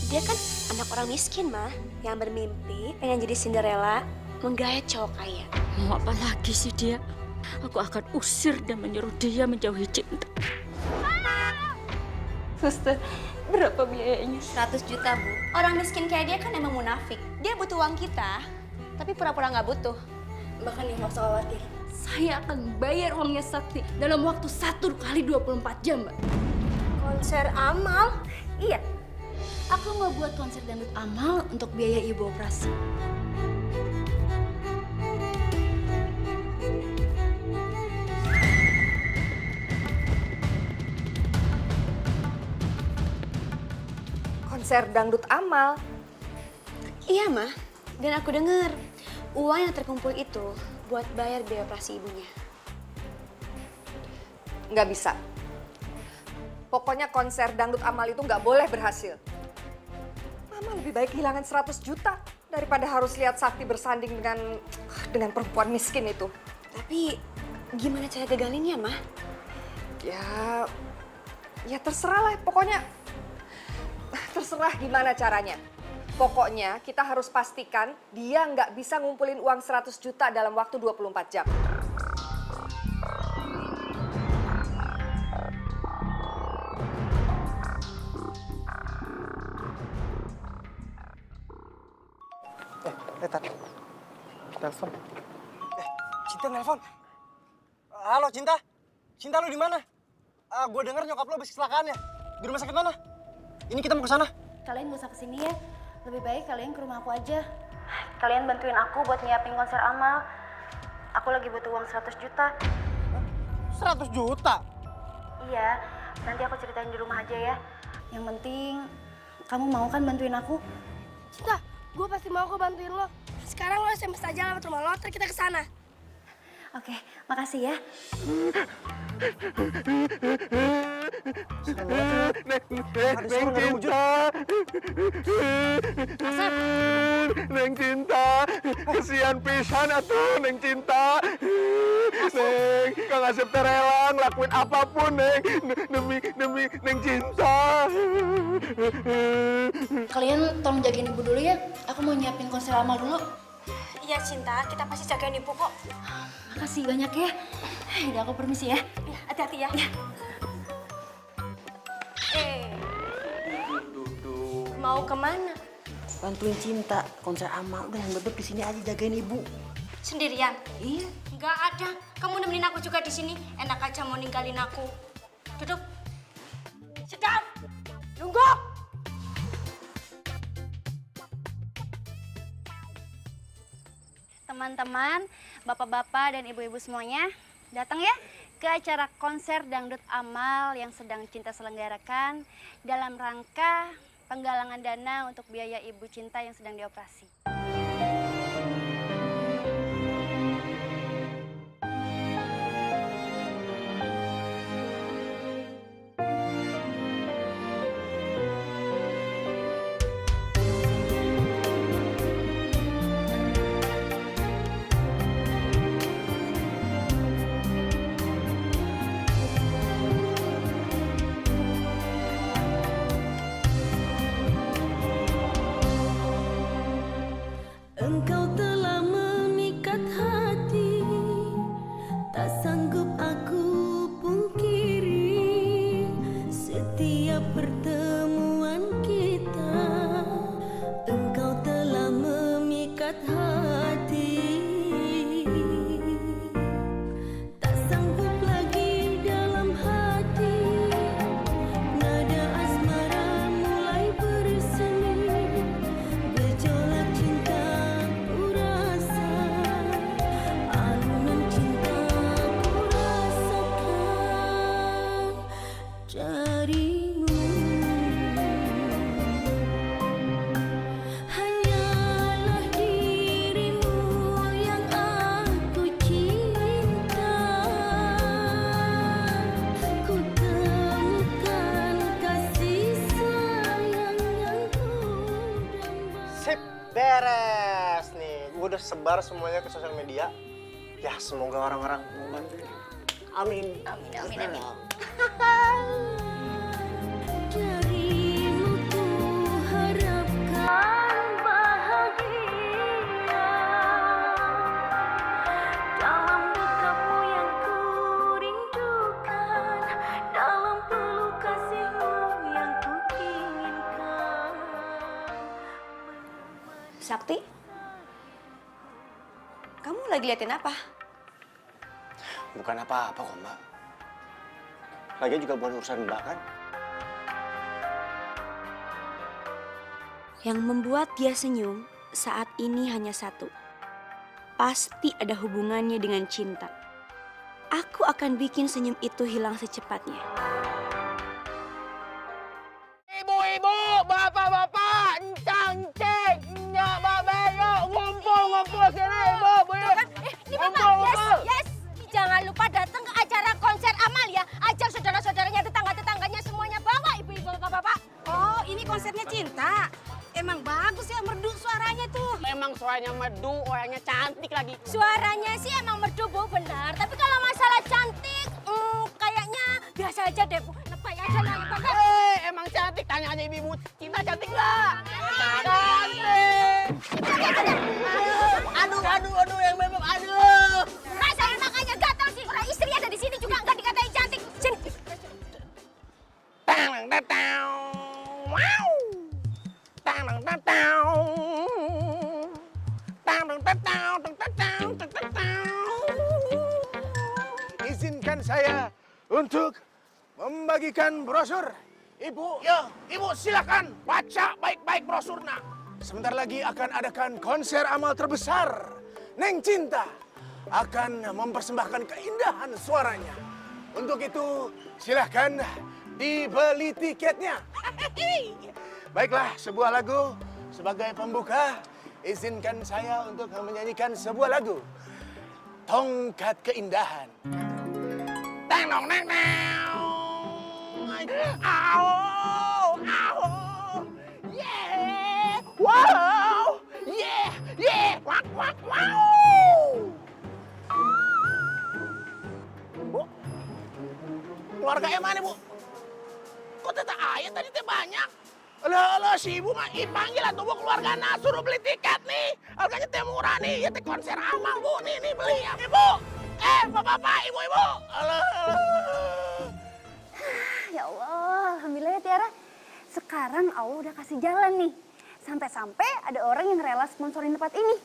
Dia kan anak orang miskin, mah, yang bermimpi pengen jadi Cinderella, menggait cowok kaya. Mau apa lagi sih dia? Aku akan usir dan menyuruh dia menjauhi Cinta. Suster, berapa biayanya? 100 juta, Bu. Orang miskin kayak dia kan emang munafik. Dia butuh uang kita, tapi pura-pura nggak butuh. Bahkan dia nggak usah khawatir. Saya akan bayar uangnya Sakti dalam waktu 1 kali 24 jam, Mbak. Konser Amal? Iya. Aku mau buat konser dangdut Amal untuk biaya ibu operasi. Konser dangdut Amal. Iya, mah. Dan aku dengar uang yang terkumpul itu buat bayar biaya operasi ibunya. Nggak bisa. Pokoknya konser dangdut Amal itu nggak boleh berhasil. Mama lebih baik kehilangan 100 juta daripada harus lihat Sakti bersanding dengan perempuan miskin itu. Tapi gimana cara gagalinnya, mah? Ya terserah lah. Pokoknya terserah gimana caranya. Pokoknya kita harus pastikan dia nggak bisa ngumpulin uang 100 juta dalam waktu 24 jam. Tar. Telepon. Cinta nelpon. Halo, Cinta. Cinta, lu di mana? Gue denger nyokap lu habis kecelakaan ya. Di rumah sakit mana? Ini kita mau ke sana. Kalian gak usah kesini ya. Lebih baik kalian ke rumah aku aja. Kalian bantuin aku buat nyiapin konser Amal. Aku lagi butuh uang 100 juta. 100 juta? Iya, nanti aku ceritain di rumah aja ya. Yang penting, kamu mau kan bantuin aku? Cinta, gue pasti mau kok bantuin lo. Sekarang lo SMS aja alamat rumah lo, ntar kita ke sana. Oke, makasih ya. Neng Cinta, kesian pisan atuh Neng Cinta. Neng, Kang Asep teh rela ngelakuin apapun Neng demi Neng Cinta. Kalian tolong jagain ibu dulu ya. Aku mau nyiapin konser Amal dulu. Iya, Cinta. Kita pasti jagain ibu kok. Makasih banyak ya. Udah aku permisi ya. Ya, hati-hati ya. Mau kemana? Bantuin Cinta, konser Amal. Udah yang bebek di sini aja jagain ibu. Sendirian? Iya. Nggak ada. Kamu nemenin aku juga di sini. Enak aja mau ninggalin aku. Duduk. Sedap. Nunggu. Teman-teman, bapak-bapak dan ibu-ibu semuanya, datang ya ke acara konser dangdut Amal yang sedang Cinta selenggarakan dalam rangka penggalangan dana untuk biaya ibu Cinta yang sedang dioperasi. Engkau telah memikat hati, tak sanggup aku pungkiri. Setiap pertemuan kita, engkau telah memikat hati. Tak sanggup lagi dalam hati, nada asmara mulai bersemi. Gejolak cinta ku rasa, alunan cinta ku rasakan darimu. Hanyalah dirimu yang aku cinta. Ku temukan kasih sayang yang ku damba. Sip, beres nih. Gue udah sebar semuanya ke sosial media. Ya, semoga orang-orang mau bantuin. Amin. Amin, amin, amin. Darimu ku harap lagi liatin apa? Bukan apa-apa kok, Mbak. Lagian juga bukan urusan Mbak kan? Yang membuat dia senyum saat ini hanya satu. Pasti ada hubungannya dengan cinta. Aku akan bikin senyum itu hilang secepatnya. Ibu-ibu, bapak-bapak, encang-ceng, nyak babe, ngumpul sini, ibu. Ini Bapak, yes. Jangan lupa datang ke acara konser Amal ya. Ajak saudara-saudaranya, tetangga-tetangganya semuanya bawa ibu-ibu, bapak-bapak. Oh, ini konsernya Cinta. Emang bagus ya, merdu suaranya tuh. Memang suaranya merdu, orangnya cantik lagi. Suaranya sih emang merdu, Bu, benar. Tapi kalau masalah cantik, kayaknya biasa aja deh, Bu. Lebay aja lah, Bapak. Emang cantik, tanya aja ibu Cinta cantik nggak? Aduh, yang bebek, aduh. Saya makanya gatal sih. Orang istri ada di sini juga nggak dikatain cantik. Sini. Izinkan saya untuk membagikan brosur. Ibu, ya, ibu silakan baca baik-baik brosurnya. Sebentar lagi akan adakan konser Amal terbesar. Neng Cinta akan mempersembahkan keindahan suaranya. Untuk itu silahkan dibeli tiketnya. Baiklah, sebuah lagu sebagai pembuka. Izinkan saya untuk menyanyikan sebuah lagu. Tongkat Keindahan. Teng neng Au, yeah, wow, yeah, wow. Bu, keluarga mana Bu? Kok teta ayah tadi teh banyak? Alah, si ibu mah panggil atuh Bu keluarga suruh beli tiket nih. Harganya teh murah nih, ya teh konser Amal Bu, nih beli ya. Ibu, bapak, ibu. Alah. Ya Allah, alhamdulillah ya Tiara. Sekarang Allah udah kasih jalan nih. Sampai-sampai ada orang yang rela sponsorin tempat ini.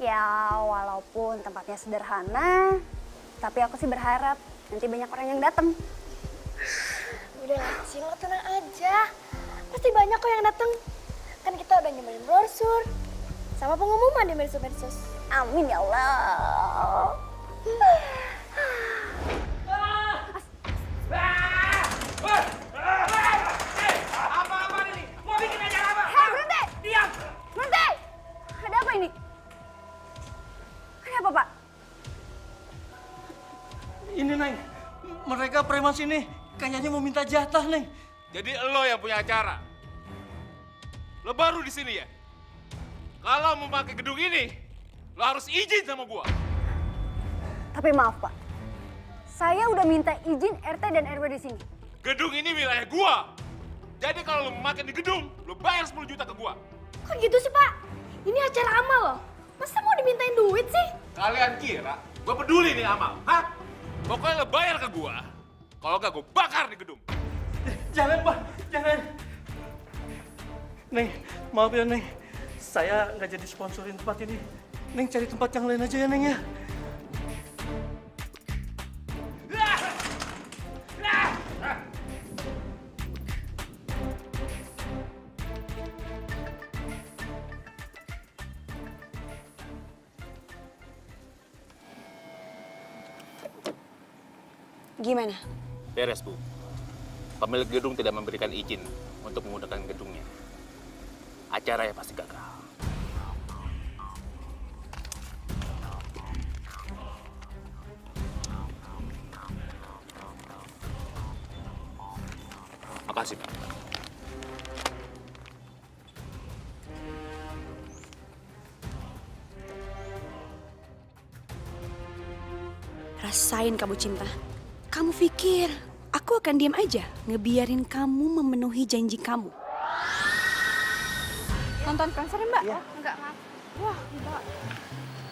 Ya walaupun tempatnya sederhana, tapi aku sih berharap nanti banyak orang yang datang. Udah, Cing, lo tenang aja. Pasti banyak kok yang datang. Kan kita udah nyebarin brosur. Sama pengumuman di medsos-medsos. Amin ya Allah. Apa-apa ini? Mau bikin acara apa? Hei, berhenti! Diam! Berhenti! Ada apa ini? Ada apa, Pak? Ini, Neng. Mereka preman sini kayaknya mau minta jatah, Neng. Jadi lo yang punya acara? Lo baru di sini ya? Kalau mau pakai gedung ini, lo harus izin sama gua. Tapi maaf, Pak. Saya udah minta izin RT dan RW di sini. Gedung ini wilayah gua. Jadi kalau lo memakai di gedung, lo bayar 10 juta ke gua. Kok gitu sih, Pak? Ini acara Amal loh. Masa mau dimintain duit sih? Kalian kira gua peduli nih Amal? Hah? Pokoknya lo bayar ke gua. Kalau nggak, gua bakar di gedung. Jangan, Pak. Jangan. Neng, maaf ya, Neng. Saya nggak jadi sponsorin tempat ini. Neng cari tempat yang lain aja ya, Neng ya. Gimana? Beres, Bu. Pemilik gedung tidak memberikan izin untuk menggunakan gedungnya. Acaranya pasti gagal. Makasih, Pak. Rasain kamu cinta. Kamu pikir aku akan diam aja ngebiarin kamu memenuhi janji kamu? Nonton konser ya, Mbak? Iya. Enggak, maaf. Wah, Mbak.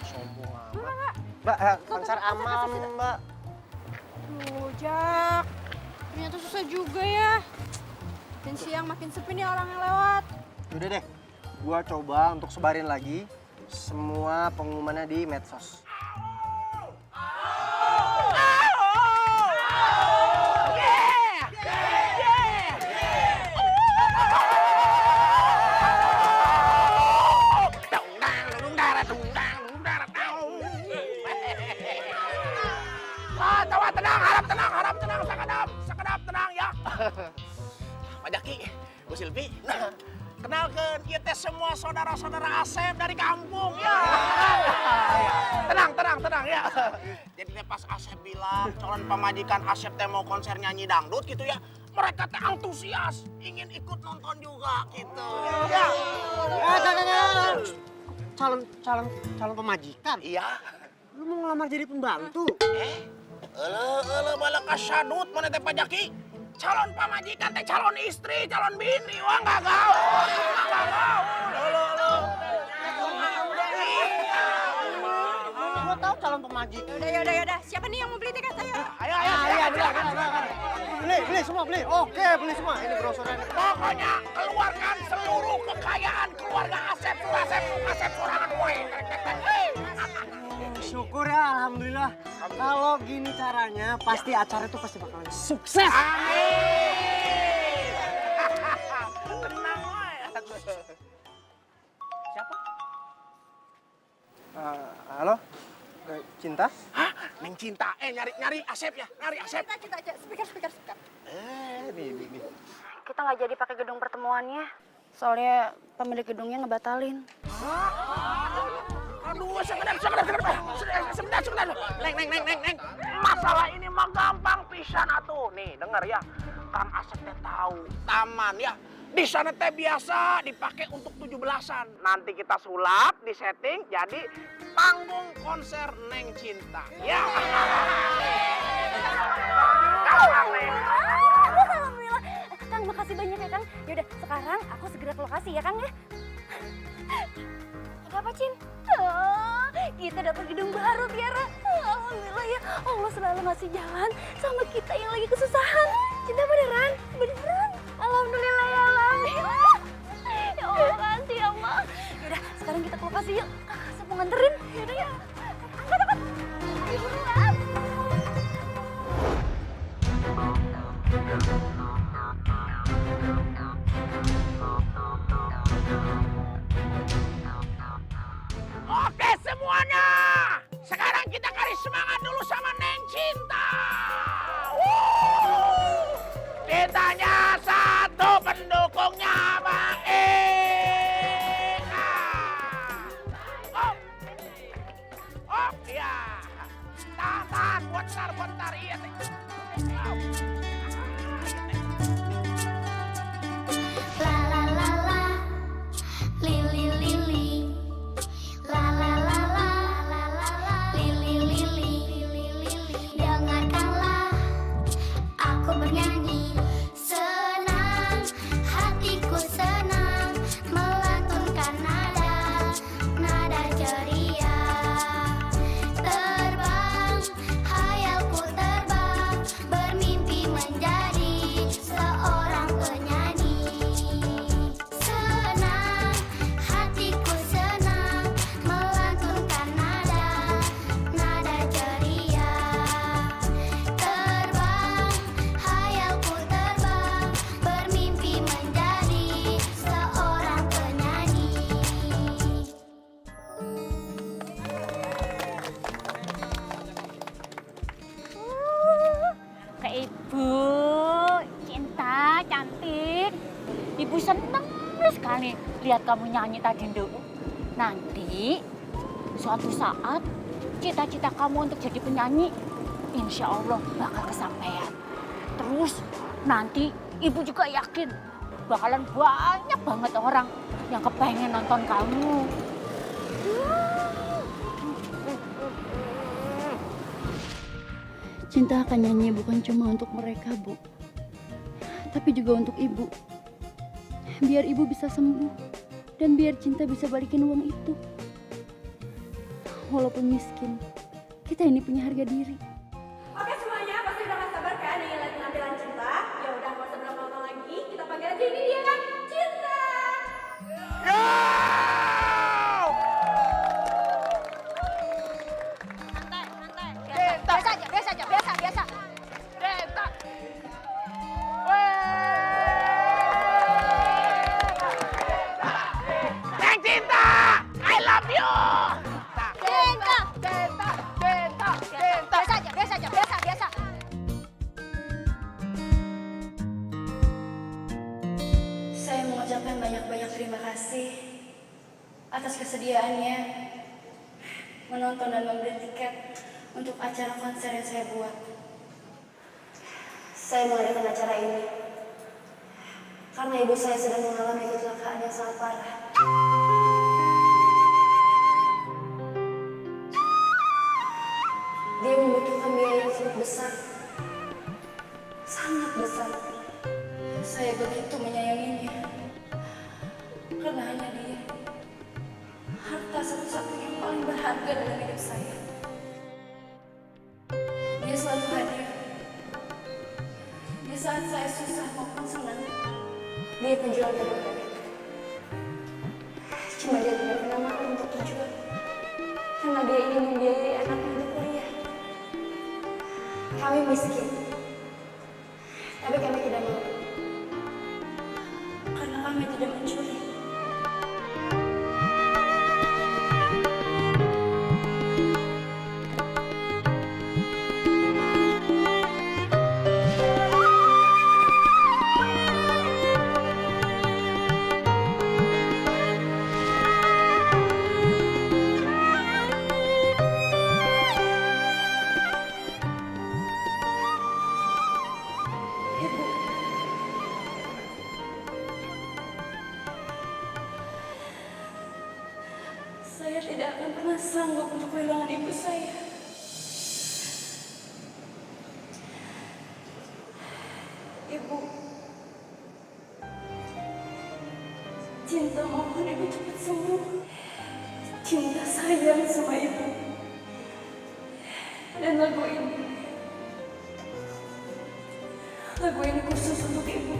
Sombong amat. Mbak, konser Amal, Mbak. Duh, Jak. Ternyata susah juga ya. Dan siang makin sepi nih orang yang lewat. Yaudah deh, gua coba untuk sebarin lagi Semua pengumumannya di medsos. Harap tenang, sekedap tenang ya. Pak Jaki, Bu Silvi, kenalkan kita semua saudara-saudara Asep dari kampung ya. Tenang ya. Jadi pas Asep bilang calon pemajikan Asep teh mau konser nyanyi dangdut gitu ya, mereka teh antusias, ingin ikut nonton juga gitu. Ya. Calon pemajikan? Iya. Lu mau ngelamar jadi pembantu? Ele bala kasadut mana teh Pak Jaki. Calon pamajikan teh calon istri, calon bini. Wah enggak gaul. Gua tahu calon pemajikan. Yaudah. Siapa nih yang mau beli tiket saya? Ayo. Beli semua, beli. Oke, beli semua. Ini brosurnya. Pokoknya keluarkan seluruh kekayaan keluarga Asep sorangan poe. Syukur ya, alhamdulillah. Kalau gini caranya, pasti acara itu pasti bakalan sukses. Amin. Tenang wae. Siapa? Halo? Cinta? Hah? Neng Cinta. Nyari Asep ya. Nyari Asep. Kita aja. Speaker. Nih. Kita nggak jadi pakai gedung pertemuannya. Soalnya pemilik gedungnya ngebatalin. Aduh, sebentar. Neng. Masalah ini mah gampang pisan atuh. Nih, denger ya. Kang Asep teh tahu taman ya. Di sana teh biasa dipakai untuk 17-an. Nanti kita sulap, disetting jadi panggung konser Neng Cinta. Ya. Alhamdulillah. Kang, makasih banyak ya, Kang. Yaudah, sekarang aku segera ke lokasi ya, Kang ya. Ada apa, Cin? Oh, kita dapat gedung baru, Tiara. Alhamdulillah ya, Allah selalu ngasih jalan sama kita yang lagi kesusahan. Cinta beneran? Beneran? Alhamdulillah ya, alhamdulillah. Ya Allah, kasih ya, Ma. Yaudah, sekarang kita ke lokasi yuk. Saya mau nganterin. Yaudah ya. Angkat. Ayo, buruan. Oke semuanya, sekarang kita kasih semangat dulu sama Neng Cinta. Cintanya satu, pendukungnya Bang Eka. Oh, iya. Tahan, bentar, iya. La la la la, lili lili. La la la la, lili lili. Dengarkanlah aku bernyanyi. Senang, hatiku senang melantunkan nada ceria. Terbang, hayalku terbang, bermimpi menjadi seorang penyanyi. Senang, hatiku senang melantunkan nada ceria. Terbang, hayalku terbang, bermimpi menjadi seorang penyanyi. Ke Ibu Cinta cantik. Ibu seneng sekali lihat kamu nyanyi tadi, Nduk. Nanti suatu saat cita-cita kamu untuk jadi penyanyi insya Allah bakal kesampaian. Terus nanti Ibu juga yakin bakalan banyak banget orang yang kepengen nonton kamu. Cinta akan nyanyi bukan cuma untuk mereka, Bu. Tapi juga untuk Ibu. Biar Ibu bisa sembuh. Dan biar Cinta bisa balikin uang itu. Walaupun miskin, kita ini punya harga diri. Oke semuanya, pasti udah gak sabar kan ingin lihat penampilan Cinta? Ya udah, nggak usah berlama-lama lagi. Kita panggil aja, ini dia kan, Cinta. biasa aja, biasa. Cinta. Neng Cinta, I love you. Cinta. Biasa aja, biasa. Saya mengucapkan banyak-banyak terima kasih atas kesediaannya menonton dan membeli tiket untuk acara konser yang saya buat. Saya mengadakan acara ini karena ibu saya sedang mengalami kecelakaan yang sangat parah. Dia membutuhkan biaya yang sangat besar. Sangat besar. Saya begitu menyayanginya. Karena hanya dia. Harta satu-satunya yang paling berharga dalam hidup saya. Dia selalu hadir. Di saat saya susah maupun senang. Dia penjual terdekat. Cuma dia tidak pernah malu untuk tujuan. Karena dia ingin membiayai anaknya untuk kuliah. Kami miskin. Tapi kami tidak mau. Karena kami tidak mencuri. Saya tidak akan pernah sanggup untuk kehilangan ibu saya. Ibu, Cinta mohon ibu cepat sembuh. Cinta sayang sama ibu. Dan lagu ini khusus untuk ibu.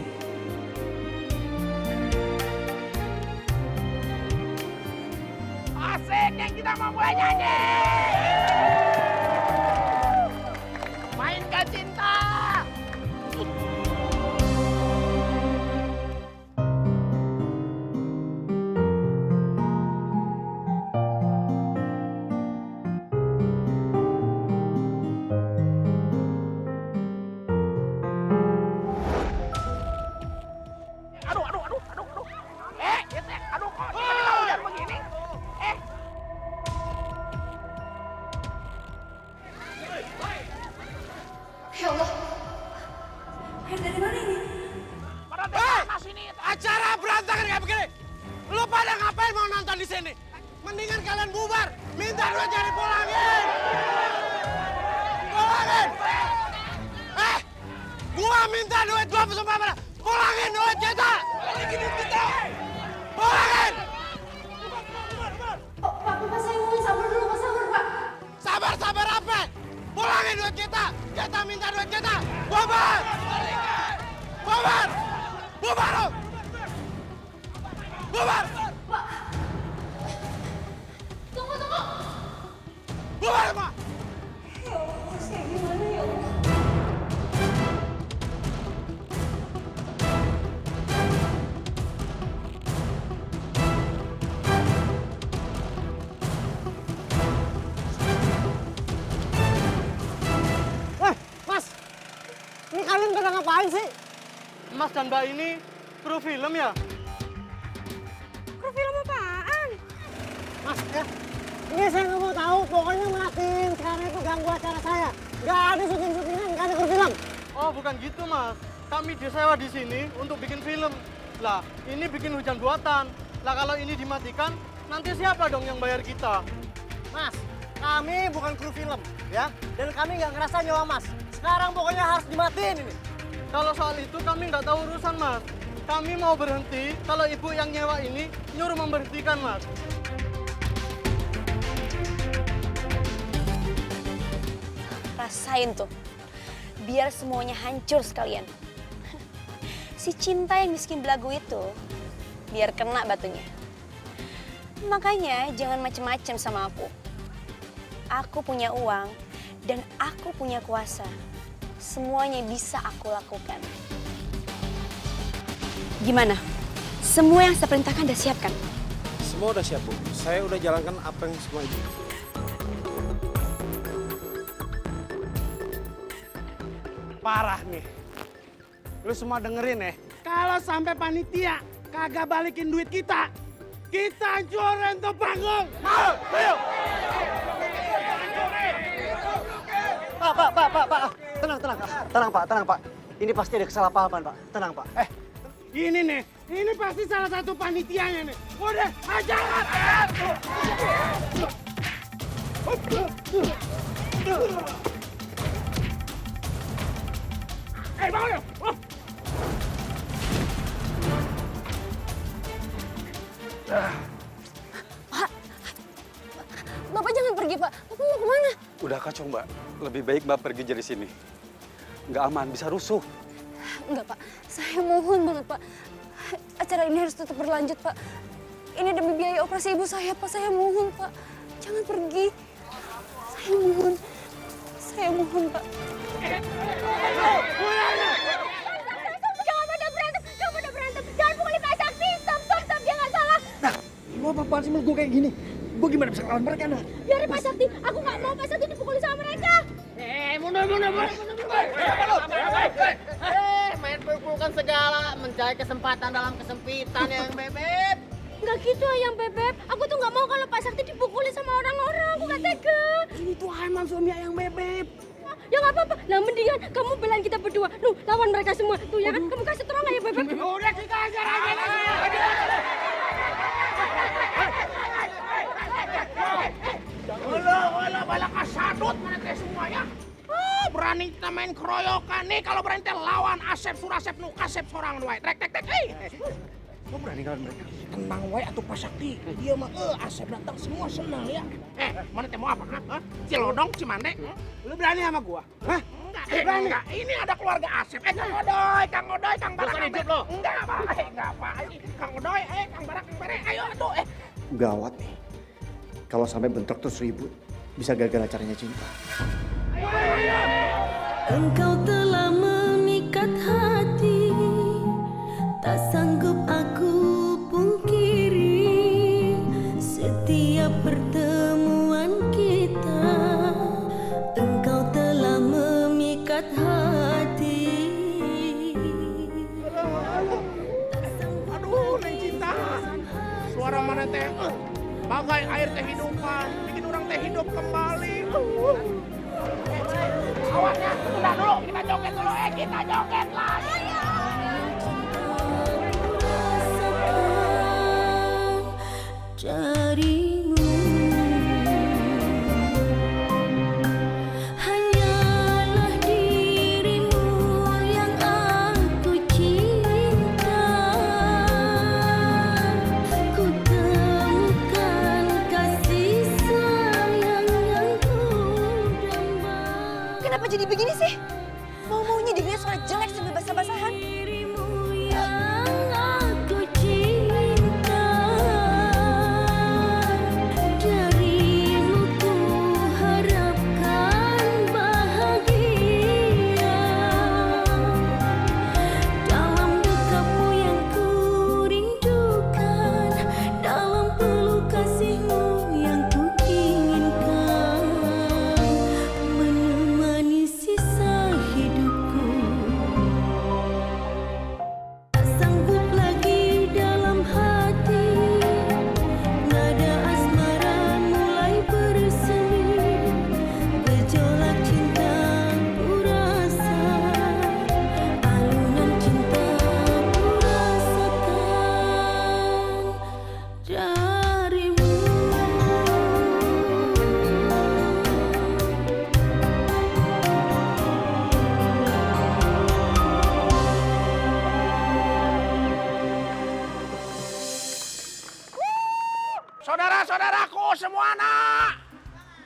Asik yang kita mau mulai nyanyi. Mainkan Cinta. Aduh. Aduh kok tiba-tiba hujan begini? Ya Allah, air dari mana ini? Acara berantakan kayak begini. Lu pada ngapain mau nonton di sini? Mendingan kalian bubar. Minta duit jadi pulangin. Gua minta duit gua sumpah pada. Pulangin duit kita. Balikin duit kita. Pulangin. Pak, saya mohon sabar dulu, Pak, sabar, Pak. Sabar apa? Pulangin duit kita. Kita minta duit kita. Bubar. Bubar. Bubar. Bubar. Tunggu. Bubar, Pak. Ya Allah, saya gimana ya Allah? Mas, ini kalian pada ngapain sih? Mas dan Mbak ini kru film ya? Kru film apaan? Mas, ya. Ini saya nggak mau tahu, pokoknya matiin sekarang itu ganggu acara saya. Nggak ada syuting-syutingan, nggak ada kru film. Oh, bukan gitu, Mas. Kami disewa di sini untuk bikin film. Lah, ini bikin hujan buatan. Lah, kalau ini dimatikan, nanti siapa dong yang bayar kita? Mas, kami bukan kru film, ya. Dan kami nggak ngerasa nyewa Mas. Sekarang pokoknya harus dimatiin ini. Kalau soal itu kami nggak tahu urusan, Mas. Kami mau berhenti kalau ibu yang nyewa ini nyuruh memberhentikan, Mas. Rasain tuh, biar semuanya hancur sekalian. Si Cinta yang miskin belagu itu, biar kena batunya. Makanya jangan macem-macem sama aku. Aku punya uang dan aku punya kuasa. Semuanya bisa aku lakukan. Gimana? Semua yang saya perintahkan udah siap kan? Semua udah siap, Bu. Saya udah jalankan apa yang semua itu. Parah nih. Lu semua dengerin ya. Kalau sampai panitia kagak balikin duit kita hancurin tuh panggung. Mau, ayo. Pak. Tenang, Pak. Ini pasti ada kesalahpahaman, Pak. Tenang, Pak. Ini pasti salah satu panitianya nih. Udah, jangan. Bangun ya. Pak, Bapak jangan pergi, Pak. Bapak mau kemana? Udah kacau, Mbak. Lebih baik Mbak pergi dari sini. Nggak aman, bisa rusuh. Enggak, Pak. Saya mohon banget, Pak. Acara ini harus tetap berlanjut, Pak. Ini demi biaya operasi ibu saya, Pak. Saya mohon, Pak. Jangan pergi. Saya mohon, Pak. Jangan pada berantem. Jangan pukuli Pak Sakti. Stop. Dia nggak salah. Lu apa-apaan sih meluk gue kayak gini? Gue gimana bisa lawan mereka, nah? Biarin Pak Sakti. Aku nggak mau Pak Sakti dipukuli sama mereka. Mundur. Main pukul-pukulan segala, mencari kesempatan dalam kesempitan yang bebek. Nggak gitu, Ayang Bebek. Aku tuh nggak mau kalau Pak Sakti dipukuli sama orang-orang. Aku nggak tega. Ini tuh Aiman suami Ayang Bebek. Ya nggak apa-apa. Lah mendingan kamu belain kita berdua. Nuh, lawan mereka semua. Tuh ya kan, kamu kasih terang Ayang Bebek. Udah kita ajar aja. Olah, bala kasadut mana teh semuanya. Berani kita main keroyokan nih, kalau berani teh lawan Asep Surasep nu kasep sorang wae. Trek. Lu berani ngelawan mereka? Tenang wae atuh Pak Sakti. Dia mah Asep datang semua senang ya. Mana teh mau apa? Cilodong, Cimande? Lu berani sama gua? Hah? Enggak. Ini ada keluarga Asep. Kang Odoy, Kang Barak. Enggak apa. Kang Odoy, Kang Barak, Kang Bare. Ayo atuh. Gawat nih. Kalau sampai bentrok terus ribut, bisa gara-gara caranya Cinta. Engkau telah memikat hati, tak sanggup aku pungkiri. Setiap pertemuan kita, engkau telah memikat hati. Aduh, Neng Cinta. Suara mana teh? Bagai air kehidupan, bikin orang teh hidup kembali. Awas ya, tunda dulu, kita joget dulu, kita joget lagi. Darimu hanyalah dirimu yang aku cinta. Ku temukan kasih sayang yang ku damba. Kenapa jadi begini sih? Mau-maunya dia suara jelek sambil basah-basahan. Saudara-saudaraku semua anak,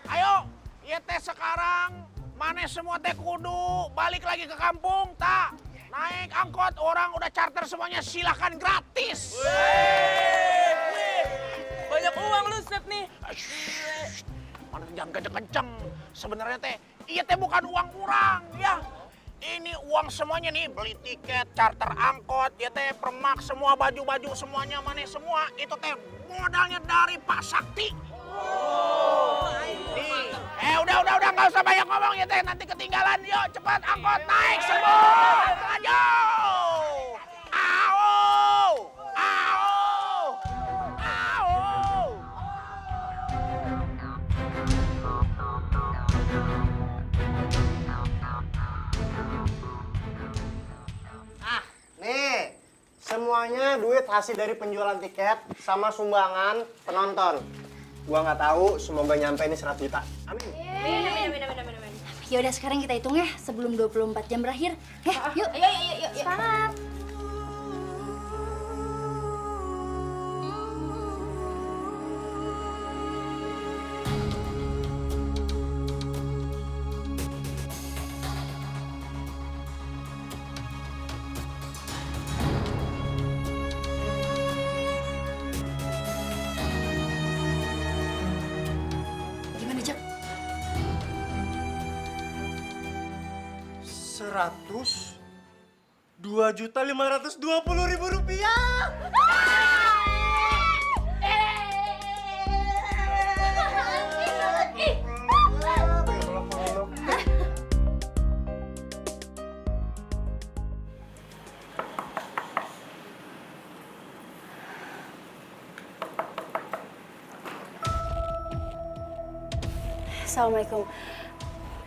ayo, ya teh sekarang mana semua teh kudu balik lagi ke kampung, tak? Naik angkot, orang udah charter semuanya, silahkan gratis. Banyak uang lu, Sep nih. Mana jangan kenceng-kenceng. Sebenarnya teh iya teh bukan uang kurang ya. Ini uang semuanya nih, beli tiket, charter angkot, ya teh permak semua, baju-baju semuanya, mana semua itu teh modalnya dari Pak Sakti. Nih, udah nggak usah banyak ngomong ya teh, nanti ketinggalan. Yuk cepat angkot naik semua, ayo. Nih, semuanya duit hasil dari penjualan tiket sama sumbangan penonton. Gua nggak tahu, semoga nyampe ini 100 juta. Amin. Ya udah sekarang kita hitung ya sebelum 24 jam berakhir. Ya, yuk. Ayo. Semangat. Gimana, Jak? 2.520.000 rupiah. Assalamualaikum.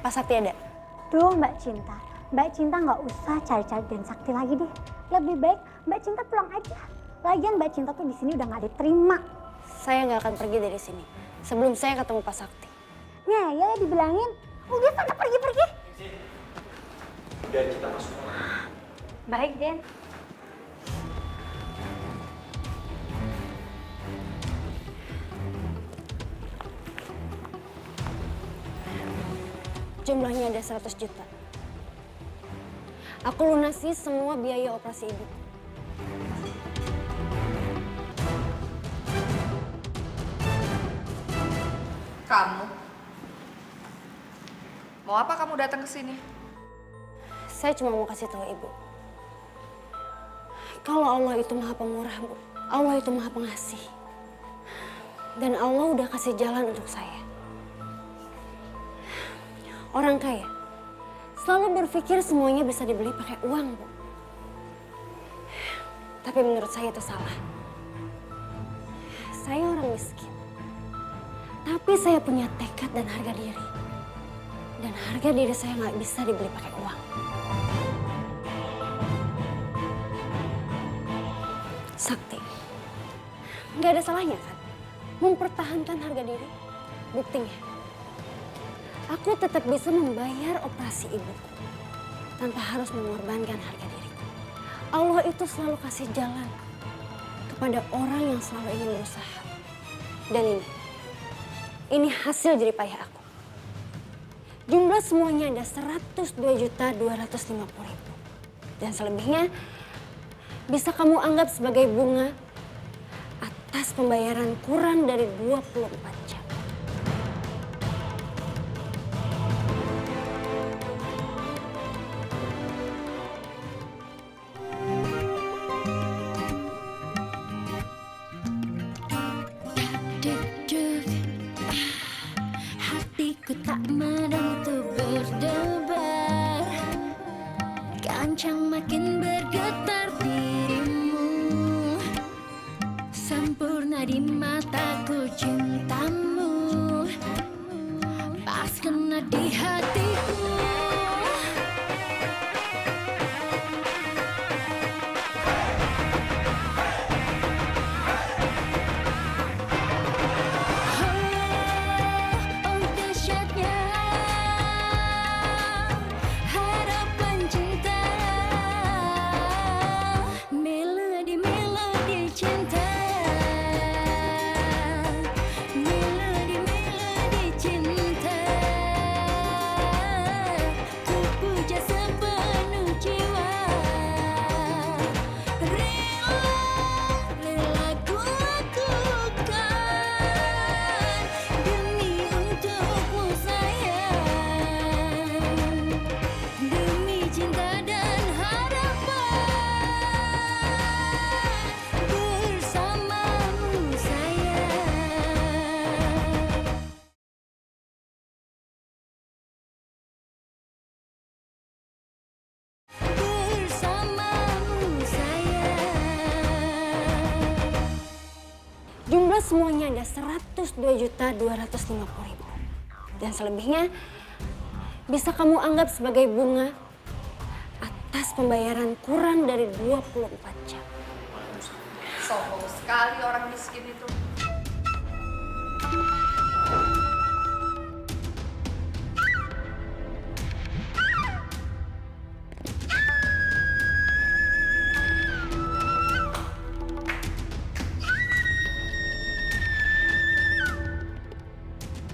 Pak Sakti ada? Duh Mbak Cinta, Mbak Cinta nggak usah cari-cari Dan Sakti lagi deh. Lebih baik Mbak Cinta pulang aja. Lagian Mbak Cinta tuh di sini udah nggak diterima. Saya nggak akan pergi dari sini sebelum saya ketemu Pak Sakti. Ya dibilangin. Udah sana pergi. Dan kita masuk. Baik Den. Jumlahnya ada 100 juta. Aku lunasi semua biaya operasi ibu. Kamu? Mau apa kamu datang ke sini? Saya cuma mau kasih tahu ibu. Kalau Allah itu maha pemurah, Bu. Allah itu maha pengasih. Dan Allah udah kasih jalan untuk saya. Orang kaya selalu berpikir semuanya bisa dibeli pakai uang, Bu. Tapi menurut saya itu salah. Saya orang miskin. Tapi saya punya tekad dan harga diri. Dan harga diri saya nggak bisa dibeli pakai uang. Sakti, nggak ada salahnya kan mempertahankan harga diri. Buktinya, aku tetap bisa membayar operasi ibuku tanpa harus mengorbankan harga diriku. Allah itu selalu kasih jalan kepada orang yang selalu ingin berusaha. Dan ini hasil jerih payah aku. Jumlah semuanya ada 102.250.000. Dan selebihnya bisa kamu anggap sebagai bunga atas pembayaran kurang dari 24 jam. Hatiku tak menentu berdebar, kancang makin bergetar dirimu, sempurna di mataku cintamu. semuanya ada 102.250.000. Dan selebihnya bisa kamu anggap sebagai bunga atas pembayaran kurang dari 24 jam. Sombong sekali orang miskin itu.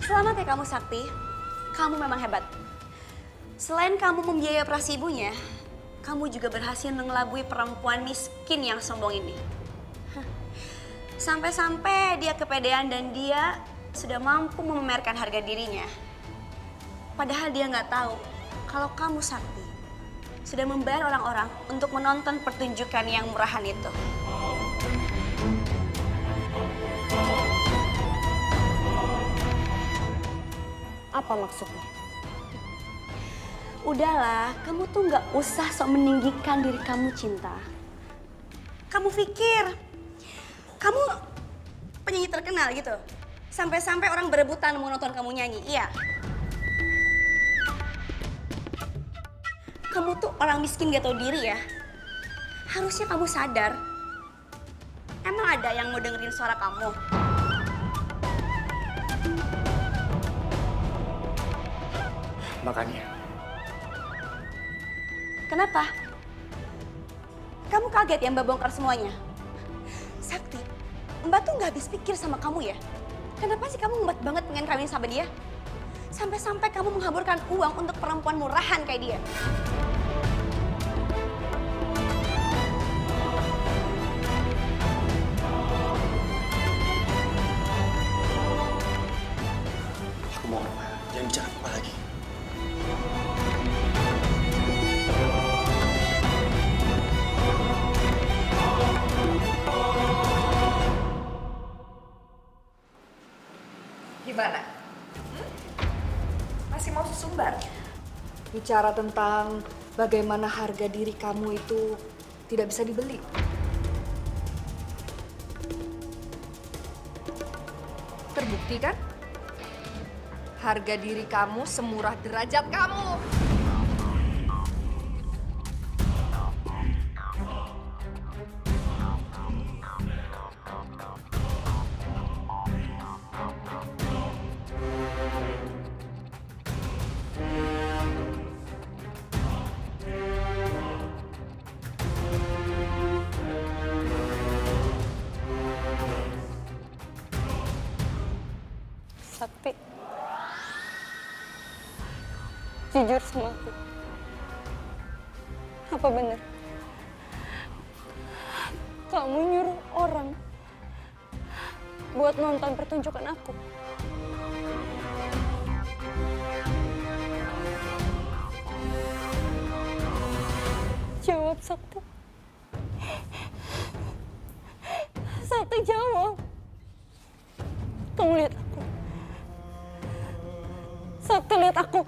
Selamat ya kamu Sakti, kamu memang hebat. Selain kamu membiayai operasi ibunya, kamu juga berhasil mengelabui perempuan miskin yang sombong ini. Sampai-sampai dia kepedean dan dia sudah mampu memamerkan harga dirinya. Padahal dia nggak tahu kalau kamu Sakti sudah membayar orang-orang untuk menonton pertunjukan yang murahan itu. Apa maksudnya? Udahlah, kamu tuh nggak usah sok meninggikan diri kamu, Cinta. Kamu pikir kamu penyanyi terkenal gitu? Sampai-sampai orang berebutan mau nonton kamu nyanyi, iya? Kamu tuh orang miskin gak tahu diri ya? Harusnya kamu sadar. Emang ada yang mau dengerin suara kamu? Makanya. Kenapa? Kamu kaget ya Mbak bongkar semuanya? Sakti, Mbak tuh nggak habis pikir sama kamu ya? Kenapa sih kamu ngebat banget pengen kawin sama dia? Sampai-sampai kamu menghamburkan uang untuk perempuan murahan kayak dia. Aku mohon, jangan bicara apa lagi. Gimana? Masih mau sesumbar? Bicara tentang bagaimana harga diri kamu itu tidak bisa dibeli. Terbukti kan? Harga diri kamu semurah derajat kamu. Sakti, jujur sama aku. Apa benar? Kamu nyuruh orang buat nonton pertunjukan aku? Jawab, Sakti. Sakti, jawab. Kamu lihat aku. Sakti, lihat aku.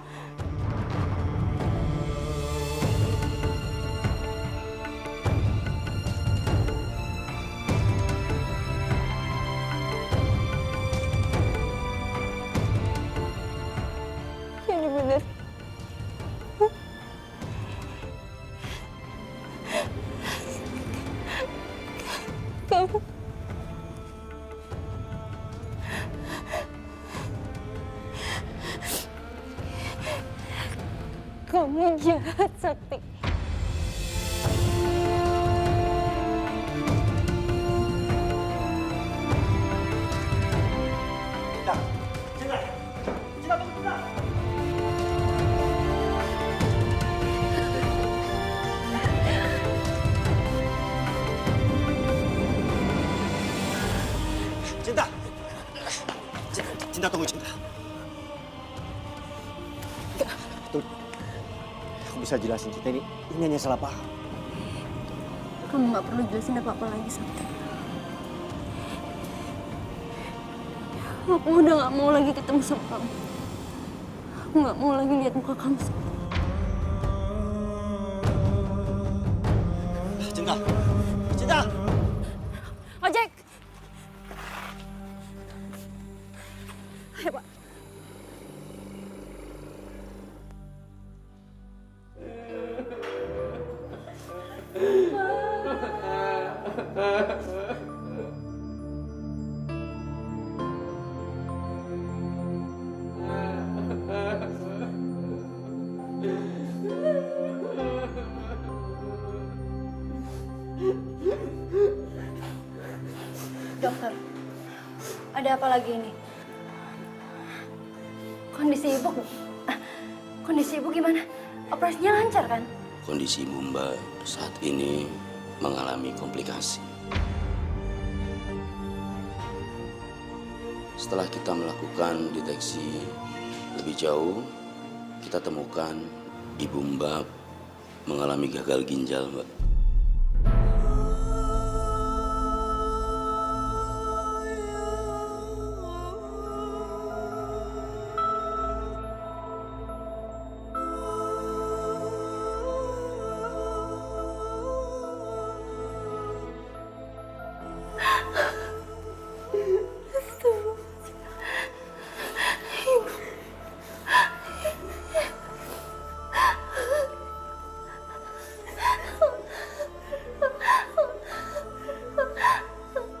Ini benar. Kamu. Kamu jahat, Sakti. Cinta! Cinta, tunggu, Cinta. Tuh, aku bisa jelasin, Cinta, ini hanya salah paham. Kamu nggak perlu jelasin apa-apa lagi, Sakti. Aku udah nggak mau lagi ketemu sama kamu. Aku nggak mau lagi lihat muka kamu, Sakti. Cinta! Cinta! Ojek! Dokter, ada apa lagi ini? Kondisi ibu gimana? Operasinya lancar kan? Kondisi Ibu Mbak saat ini mengalami komplikasi. Setelah kita melakukan deteksi lebih jauh, kita temukan Ibu Mbak mengalami gagal ginjal, Mbak.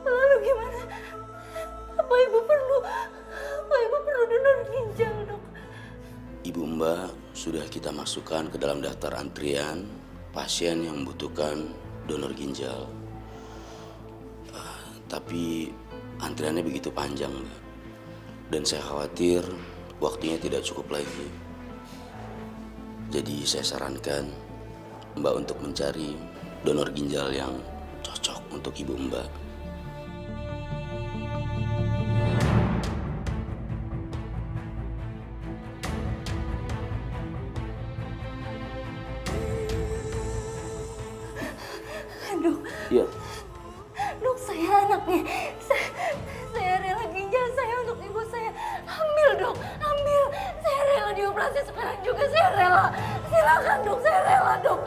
Lalu gimana? Apa ibu perlu donor ginjal, dok? Ibu Mbak sudah kita masukkan ke dalam daftar antrian pasien yang membutuhkan donor ginjal. Tapi antriannya begitu panjang, Mbak. Dan saya khawatir waktunya tidak cukup lagi. Jadi saya sarankan Mbak untuk mencari donor ginjal yang cocok untuk Ibu Mbak. Dok, Iya. dok, saya anaknya. Saya rela ginjal saya untuk ibu saya. Ambil, dok, ambil. Saya rela dioperasi sekarang juga. Saya rela. Silakan, dok, saya rela, dok.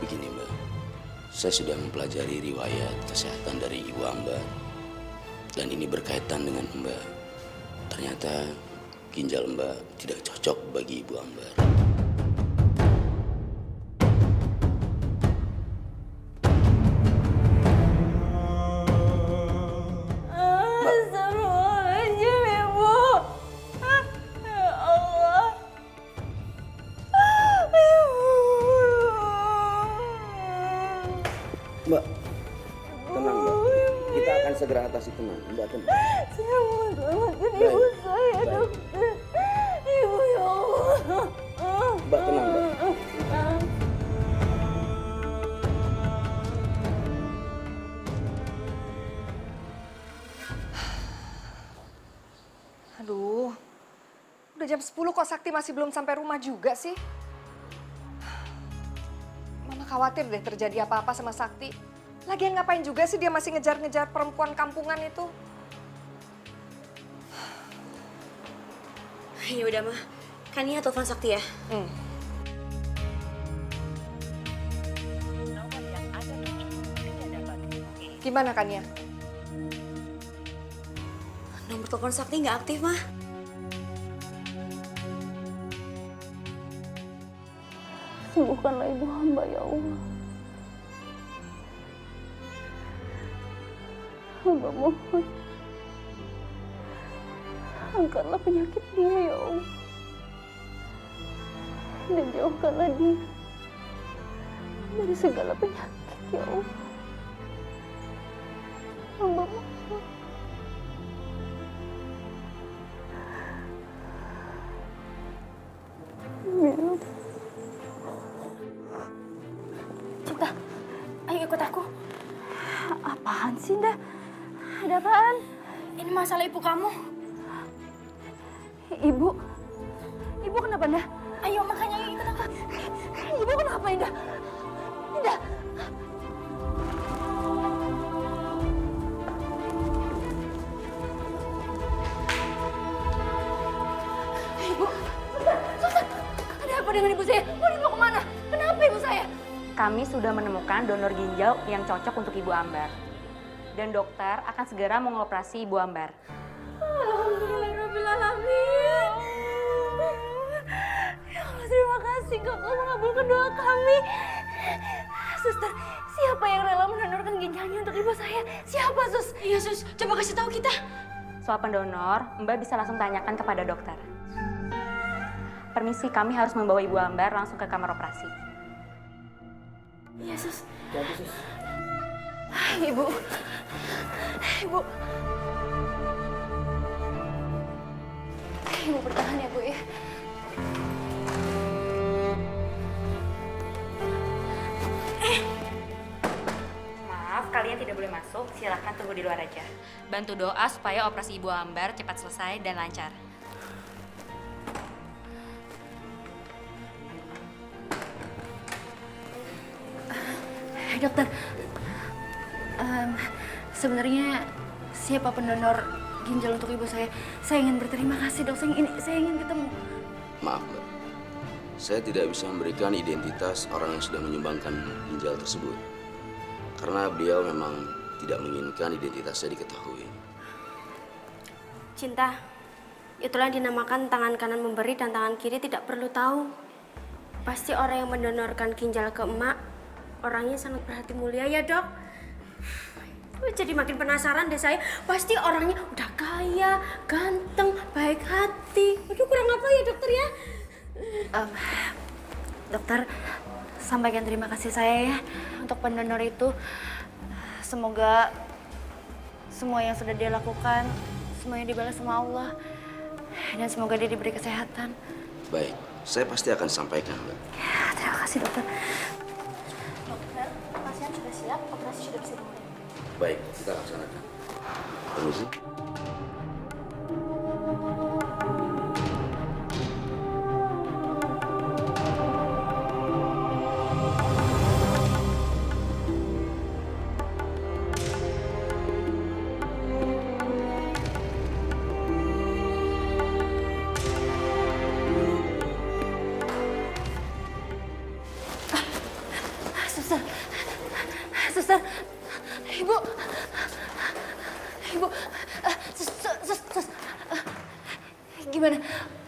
Begini, Mbak. Saya sudah mempelajari riwayat kesehatan dari Ibu Ambar. Dan ini berkaitan dengan Mbak. Ternyata ginjal Mbak tidak cocok bagi Ibu Ambar. Astagfirullahaladzim, ibu. Ya Allah. Mbak, tenang, Mbak. Kita akan segera atasi, tenang. Mbak, tenang. Saya mau selamatkan ibu saya, dokter. Ibu, ya Allah. Mbak, tenang, Mbak. Aduh, udah jam 10 kok Sakti masih belum sampai rumah juga sih? Mama khawatir deh terjadi apa-apa sama Sakti. Lagian ngapain juga sih dia masih ngejar-ngejar perempuan kampungan itu? Ya udah, mah. Kania telepon Sakti ya. Gimana Kania? Nomor telepon Sakti nggak aktif, mah. Sembuhkanlah ibu hamba, ya Allah. Hamba mohon. Angkatlah penyakit dia, ya Allah. Dan jauhkanlah dia dari segala penyakit, ya Allah. Hamba mohon. Cinta, ayo ikut aku. Apaan sih, Nda? Ada apaan? Ini masalah ibu kamu. Ibu? Ibu kenapa, Nda? Ayo, makanya ayo ikut aku. Ibu kenapa, Nda? Nda! Ibu, Suster, ada apa dengan ibu saya? Mau dibawa kemana? Kenapa ibu saya? Kami sudah menemukan donor ginjal yang cocok untuk Ibu Ambar. Dan dokter akan segera mengoperasi Ibu Ambar. Alhamdulillahirrahmanirrahim. Ya Allah, terima kasih kau mengabulkan doa kami. Suster, siapa siapa yang rela mendonorkan ginjalnya untuk ibu saya? Siapa, Sus? Iya, Sus. Coba kasih tahu kita. Soal pendonor, Mbak bisa langsung tanyakan kepada dokter. Permisi, kami harus membawa Ibu Ambar langsung ke kamar operasi. Iya, Sus. Jadi, Sus. Ibu. Ibu. Ibu bertahan ya, Bu ya. Maaf, kalian tidak boleh masuk. Silakan tunggu di luar aja. Bantu doa supaya operasi Ibu Ambar cepat selesai dan lancar. Dokter, sebenarnya siapa pendonor ginjal untuk ibu saya? Saya ingin berterima kasih, Dok. Saya ingin ketemu. Maaf, Mbak. Saya tidak bisa memberikan identitas orang yang sudah menyumbangkan ginjal tersebut. Karena beliau memang tidak menginginkan identitasnya diketahui. Cinta, itulah yang dinamakan tangan kanan memberi dan tangan kiri tidak perlu tahu. Pasti orang yang mendonorkan ginjal ke emak, orangnya sangat berhati mulia ya, Dok. Jadi makin penasaran deh saya. Pasti orangnya udah kaya, ganteng, baik hati. Aduh, kurang apa ya, Dokter ya? Dokter, sampaikan terima kasih saya ya untuk pendonor itu. Semoga semua yang sudah dia lakukan, semuanya dibalas sama Allah. Dan semoga dia diberi kesehatan. Baik, saya pasti akan sampaikan, Mbak. Ya, terima kasih, Dokter. Dokter, pasien sudah siap, operasi sudah bisa dimulai. Baik, kita laksanakan. Permisi. Suster, Ibu, gimana?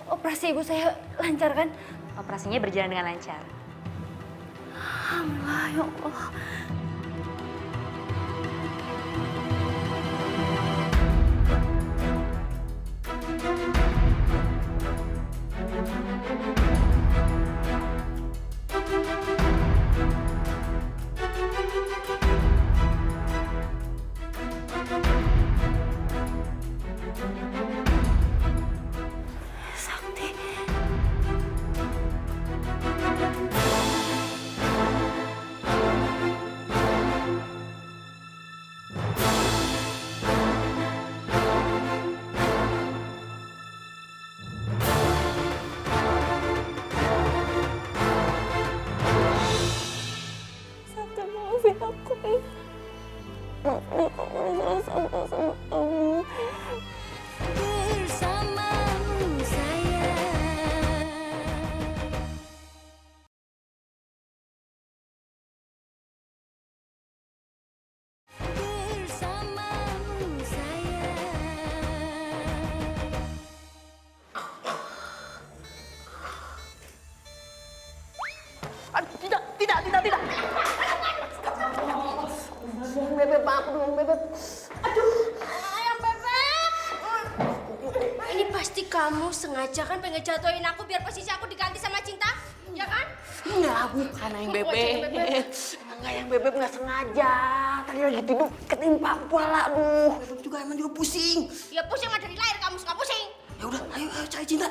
Operasi ibu saya lancar kan? Operasinya berjalan dengan lancar. Alhamdulillah, ya Allah. Sakti. Sakti, maafin aku ya. Aku salah sangka sama kamu. Bersamamu sayang. Bersamamu sayang. Tidak. Bebek, aku dong, Bebek. Ayam Bebek. Ini pasti kamu sengaja kan pengen jatuhin aku biar posisi aku diganti sama Cinta, ya kan? Enggak, bukan Ayang Bebek. Enggak, Ayang Bebek nggak sengaja. Tadi lagi tidur ketimpa kepala, aduh. Bebek emang juga pusing. Ya pusing mah dari lahir kamu suka pusing. Ya udah, ayo cari Cinta.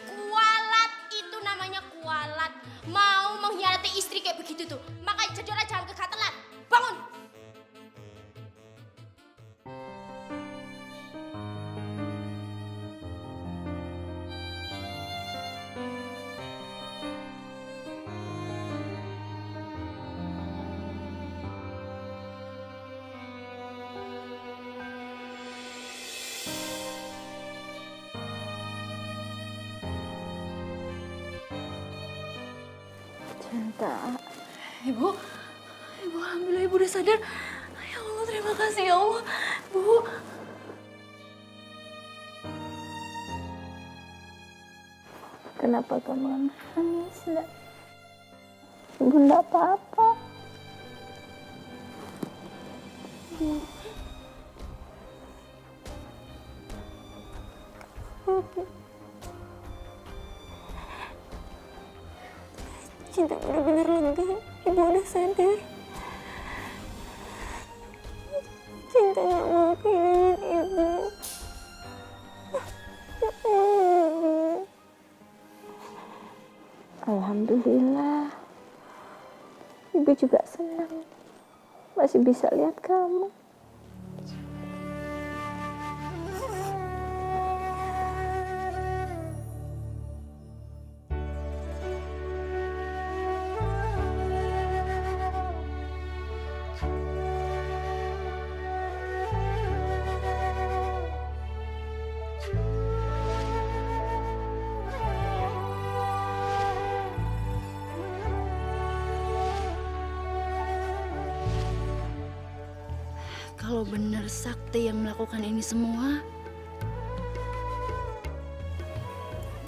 Kualat itu namanya kualat. Mau mengkhianati istri kayak begitu tuh. Makanya jadi orang jangan kegatelan. Bangun. Cinta. Ibu, alhamdulillah ibu udah sadar. Ya Allah, terima kasih ya Allah. Bu. Kenapa kamu nangis, nak? Ibu nggak apa-apa. Cinta benar-benar lega. Ibu udah sadar. Cinta nggak mau kehilangan ibu. Alhamdulillah. Ibu juga senang masih bisa lihat kamu. Kalau benar Sakti yang melakukan ini semua,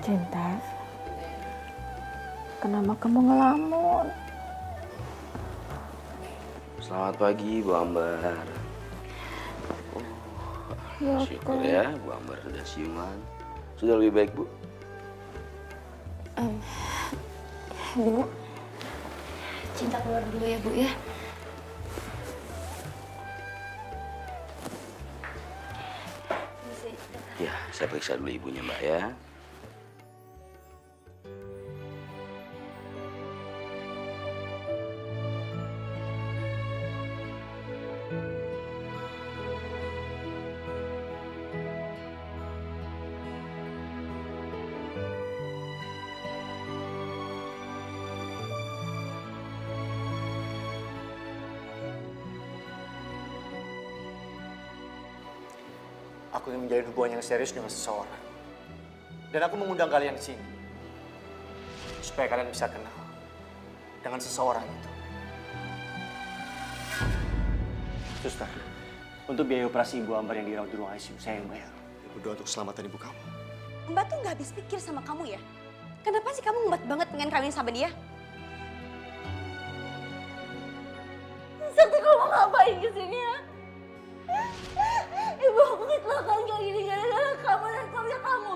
Cinta, kenapa kamu ngelamun? Selamat pagi, Bu Ambar. Ya, Syukur ya, Bu Ambar sudah siuman. Sudah lebih baik, Bu? Bu, Cinta keluar dulu ya, Bu ya. Ya, saya periksa dulu ibunya, Mbak ya. Aku ingin menjalin hubungan yang serius dengan seseorang. Dan aku mengundang kalian di sini. Supaya kalian bisa kenal dengan seseorang itu. Suster, untuk biaya operasi Ibu Ambar yang dirawat di ruang ICU, saya yang bayar. Berdoa untuk keselamatan ibu kamu. Mbak tuh nggak habis pikir sama kamu ya? Kenapa sih kamu ngembat banget pengen kawin sama dia? Sakti, kamu ngapain kesini ya? Ibu aku kecelakaan kayak gini gara-gara kamu dan keluarga kamu.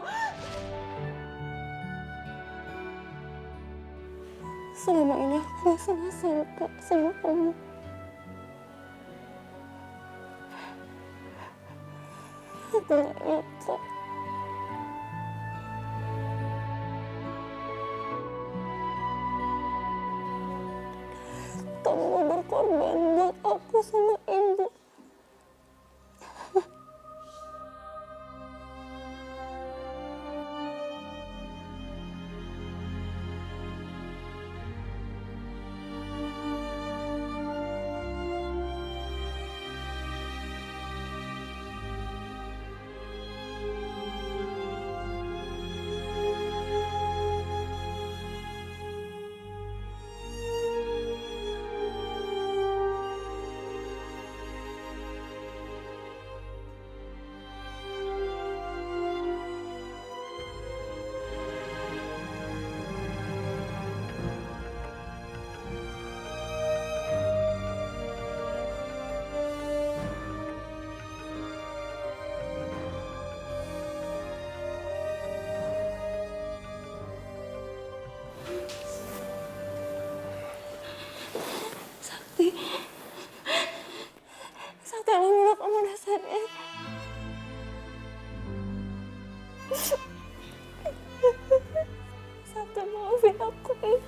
Selama ini aku salah sangka sama kamu. Aku gak nyangka kamu mau berkorban buat aku sama ibu. Sakti, alhamdulillah kamu udah sadar. Sakti, maafin aku ya.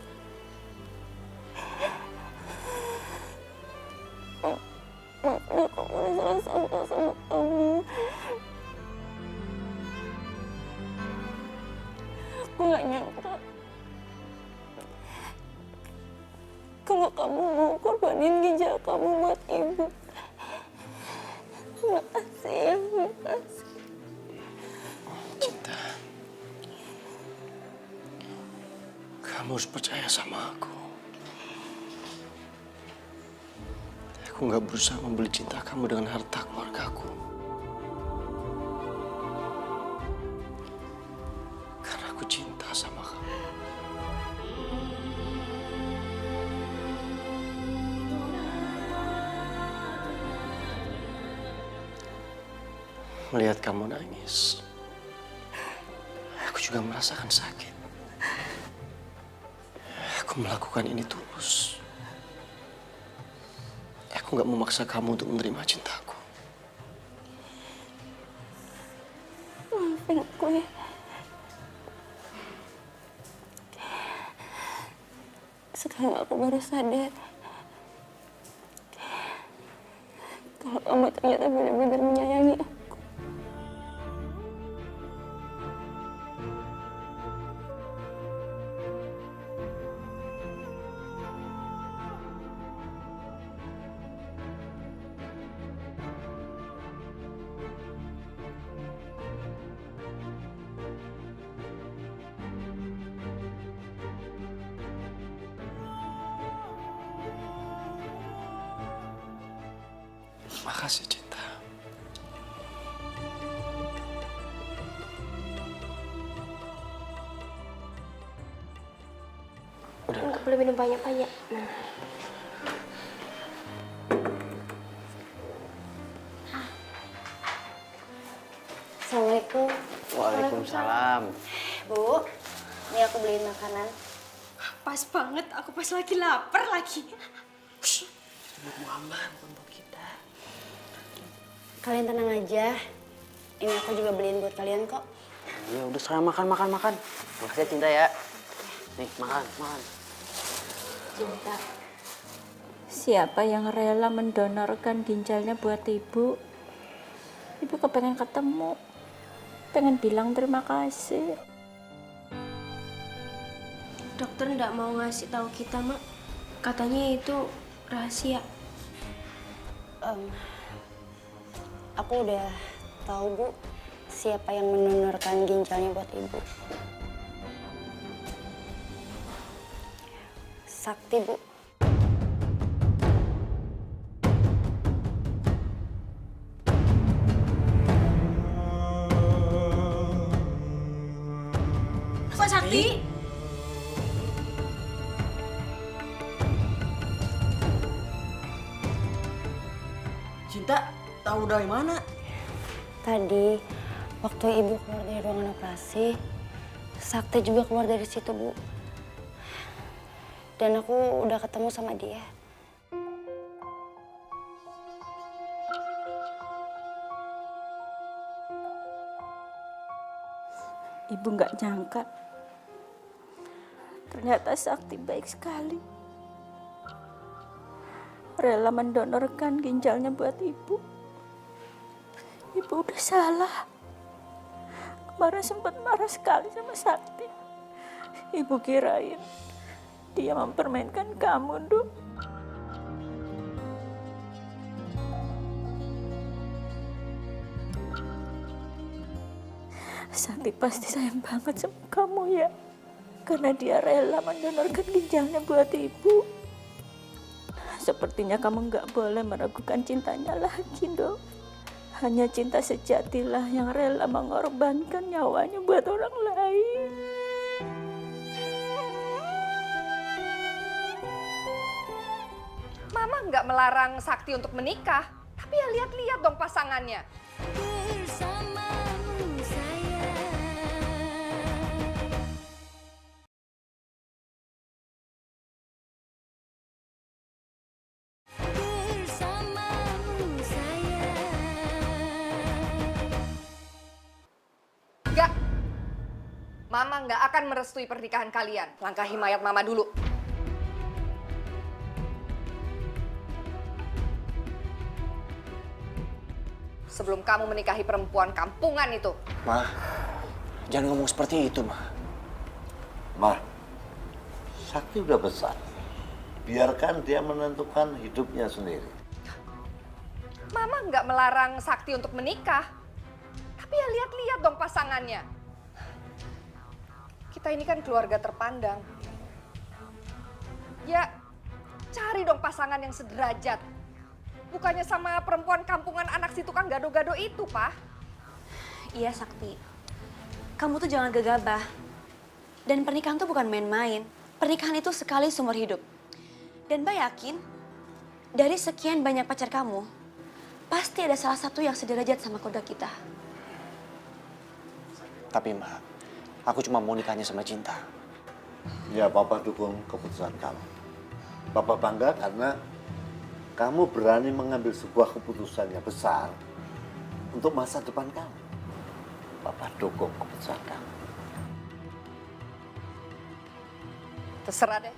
Maafin kamu udah salah sangka sama kamu. Aku gak nyangka kalau kamu mau korbanin ginjal kamu buat ibu. Makasih ya, makasih. Cinta, kamu harus percaya sama aku. Aku nggak berusaha membeli cinta kamu dengan harta keluargaku. Karena aku cinta sama kamu. melihat kamu nangis, aku juga merasakan sakit. Aku melakukan ini tulus. Aku nggak memaksa kamu untuk menerima cintaku. Maafin aku ya. Sekarang aku baru sadar kalau kamu ternyata benar-benar menyayangi aku. Makasih, Cinta. Nggak boleh minum banyak-banyak. Nah. Assalamualaikum. Waalaikumsalam. Bu, ini aku beliin makanan. Pas banget, aku pas lagi lapar lagi. Bu Ambar, untuk kita. Kalian tenang aja. Ini aku juga beliin buat kalian kok. Ya udah, sekarang makan. Makasih ya, Cinta ya. Nih, makan. Cinta, siapa yang rela mendonorkan ginjalnya buat ibu? Ibu kepengen ketemu, pengen bilang terima kasih. Dokter nggak mau ngasih tahu kita, Mak. Katanya itu rahasia. Aku udah tahu, Bu, siapa yang mendonorkan ginjalnya buat ibu. Sakti, Bu. Kok Sakti? Cinta, tahu dari mana? Tadi, waktu ibu keluar dari ruangan operasi, Sakti juga keluar dari situ, Bu. Dan aku udah ketemu sama dia. Ibu nggak nyangka, ternyata Sakti baik sekali. Rela mendonorkan ginjalnya buat ibu. Ibu udah salah. Kemarin sempat marah sekali sama Sakti. Ibu kirain dia mempermainkan kamu, Duk. Sakti pasti sayang banget sama kamu ya. Karena dia rela mendonorkan ginjalnya buat ibu. Sepertinya kamu nggak boleh meragukan cintanya lagi, Dok. Hanya cinta sejatilah yang rela mengorbankan nyawanya buat orang lain. Mama nggak melarang Sakti untuk menikah, tapi ya lihat-lihat dong pasangannya. Enggak. Mama nggak akan merestui pernikahan kalian. Langkahi mayat Mama dulu. Sebelum kamu menikahi perempuan kampungan itu. Ma, jangan ngomong seperti itu, Ma. Ma, Sakti udah besar. Biarkan dia menentukan hidupnya sendiri. Mama nggak melarang Sakti untuk menikah. Tapi ya lihat-lihat dong pasangannya. Kita ini kan keluarga terpandang. Ya, cari dong pasangan yang sederajat. Bukannya sama perempuan kampungan anak si tukang gado-gado itu, Pak. Iya, Sakti. Kamu tuh jangan gegabah. Dan pernikahan tuh bukan main-main. Pernikahan itu sekali seumur hidup. Dan Mbak yakin, dari sekian banyak pacar kamu, pasti ada salah satu yang sederajat sama keluarga kita. Tapi Ma, aku cuma mau nikahnya sama Cinta. Ya, Papa dukung keputusan kamu. Papa bangga karena kamu berani mengambil sebuah keputusan yang besar untuk masa depan kamu. Papa dukung keputusan kamu. Terserah deh.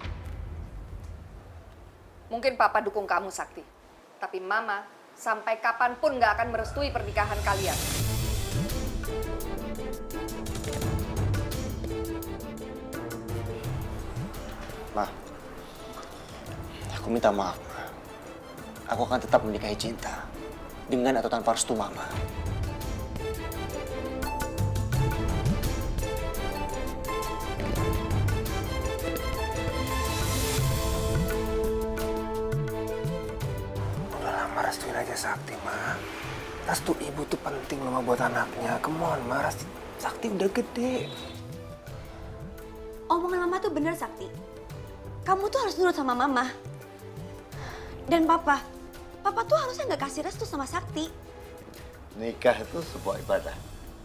Mungkin Papa dukung kamu, Sakti. Tapi Mama sampai kapanpun nggak akan merestui pernikahan kalian. Ma, aku minta maaf, Ma. Aku akan tetap menikahi Cinta. Dengan atau tanpa restu Mama. Udahlah, Ma, restuin aja Sakti, Ma. Restu ibu tuh penting loh, Ma, buat anaknya. Come on, Ma. Sakti udah gede. Omongan Mama tuh bener, Sakti. Kamu tuh harus nurut sama Mama. Dan Papa tuh harusnya nggak kasih restu sama Sakti. Nikah itu sebuah ibadah.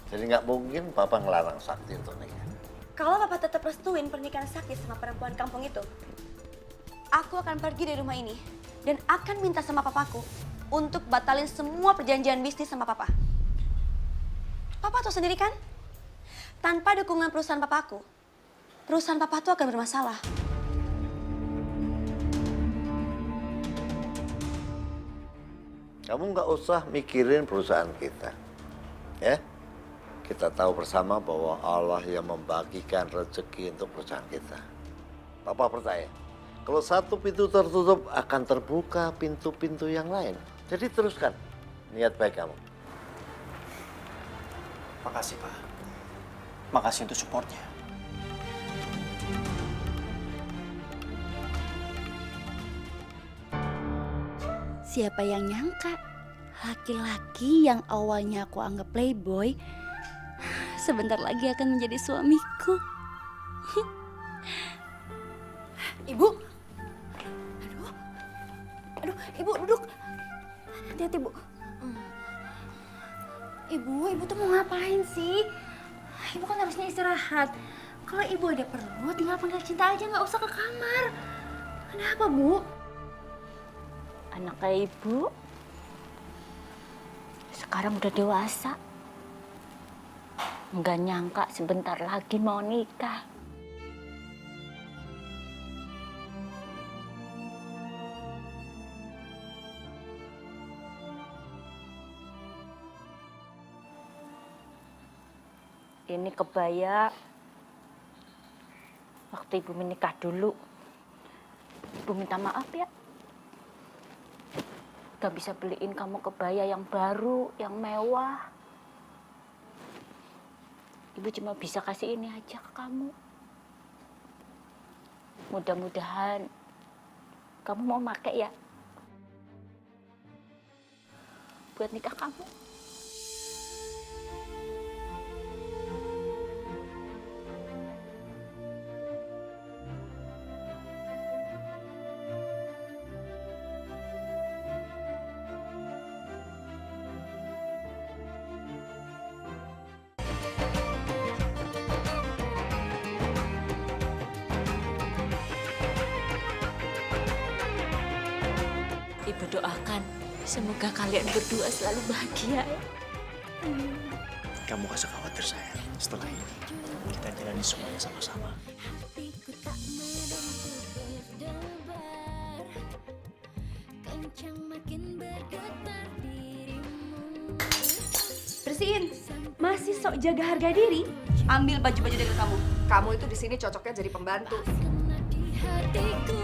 Jadi nggak mungkin Papa ngelarang Sakti untuk nikah. Kalau Papa tetap restuin pernikahan Sakti sama perempuan kampung itu, aku akan pergi dari rumah ini dan akan minta sama papaku untuk batalin semua perjanjian bisnis sama Papa. Papa tahu sendiri kan? Tanpa dukungan perusahaan papaku, perusahaan Papa tuh akan bermasalah. Kamu nggak usah mikirin perusahaan kita, ya. Kita tahu bersama bahwa Allah yang membagikan rezeki untuk perusahaan kita. Papa percaya, kalau satu pintu tertutup akan terbuka pintu-pintu yang lain. Jadi teruskan niat baik kamu. Makasih, Pak. Makasih untuk supportnya. Siapa yang nyangka laki-laki yang awalnya aku anggap playboy sebentar lagi akan menjadi suamiku. Ibu, aduh, Ibu duduk. Hati-hati, Bu. Ibu tuh mau ngapain sih? Ibu kan harusnya istirahat. Kalau ibu ada perlu, tinggal panggil Cinta aja, nggak usah ke kamar. Kenapa, Bu? Anak kayak ibu sekarang udah dewasa. Nggak nyangka sebentar lagi mau nikah. Ini kebaya waktu ibu menikah dulu. Ibu minta maaf ya. Gak bisa beliin kamu kebaya yang baru, yang mewah. Ibu cuma bisa kasih ini aja ke kamu. Mudah-mudahan kamu mau pakai ya. Buat nikah kamu. Ibu doakan semoga kalian berdua selalu bahagia ya. Kamu gak usah khawatir sayang. Setelah ini kita jalani semuanya sama-sama. Bersihin. Masih sok jaga harga diri? Ambil baju-baju dari kamu. Kamu itu di sini cocoknya jadi pembantu. Hatiku